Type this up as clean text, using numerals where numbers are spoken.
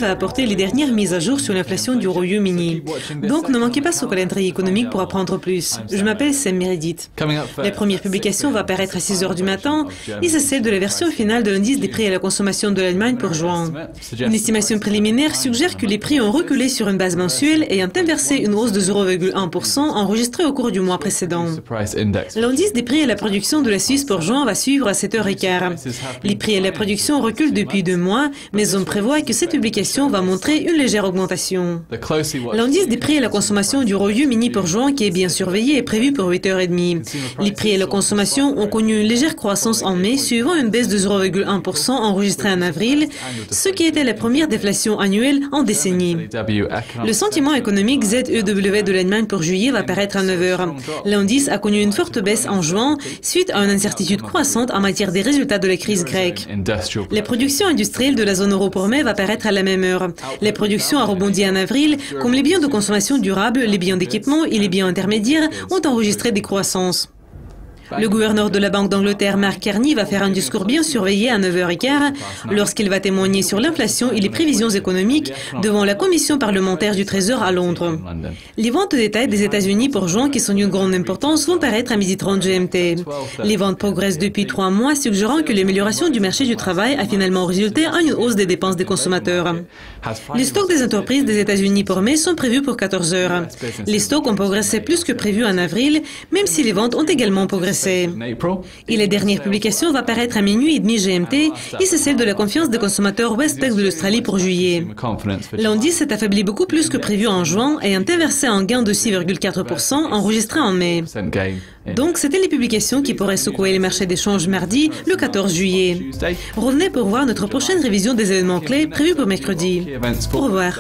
va apporter les dernières mises à jour sur l'inflation du Royaume-Uni. Donc ne manquez pas ce calendrier économique pour apprendre plus. Je m'appelle Sam Meredith. La première publication va apparaître à 6 heures du matin et c'est celle de la version finale de l'indice des prix à la consommation de l'Allemagne pour juin. Une estimation préliminaire suggère que les prix ont reculé sur une base mensuelle ayant inversé une hausse de 0,1% enregistrée au cours du mois précédent. L'indice des prix à la production de la Suisse pour juin va suivre à 7h15. Les prix à la production reculent depuis 2 mois, mais on prévoit que cette publication va montrer une légère augmentation. L'indice des prix à la consommation du Royaume-Uni pour juin, qui est bien surveillé, est prévu pour 8h30. Les prix à la consommation ont connu une légère croissance en mai, suivant une baisse de 0,1% enregistrée en avril, ce qui était la première déflation annuelle en décennie. Le sentiment économique ZEW de l'Allemagne pour juillet va paraître à 9h. L'indice a connu une forte baisse en juin, suite à une incertitude croissante en matière des résultats de la crise grecque. La production industrielle de la zone euro pour mai va paraître à la même heure. La production a rebondi en avril, comme les biens de consommation durable, les biens d'équipement et les biens intermédiaires ont enregistré des croissances. Le gouverneur de la Banque d'Angleterre, Mark Carney, va faire un discours bien surveillé à 9h15 lorsqu'il va témoigner sur l'inflation et les prévisions économiques devant la commission parlementaire du Trésor à Londres. Les ventes détail des États-Unis pour juin, qui sont d'une grande importance, vont paraître à 12h30 GMT. Les ventes progressent depuis 3 mois, suggérant que l'amélioration du marché du travail a finalement résulté en une hausse des dépenses des consommateurs. Les stocks des entreprises des États-Unis pour mai sont prévus pour 14h. Les stocks ont progressé plus que prévu en avril, même si les ventes ont également progressé. Et la dernière publication va paraître à minuit et demi GMT et c'est celle de la confiance des consommateurs Westpac de l'Australie pour juillet. L'indice s'est affaibli beaucoup plus que prévu en juin et a inversé un gain de 6,4% enregistré en mai. Donc c'était les publications qui pourraient secouer les marchés d'échange mardi, le 14 juillet. Revenez pour voir notre prochaine révision des événements clés prévus pour mercredi. Au revoir.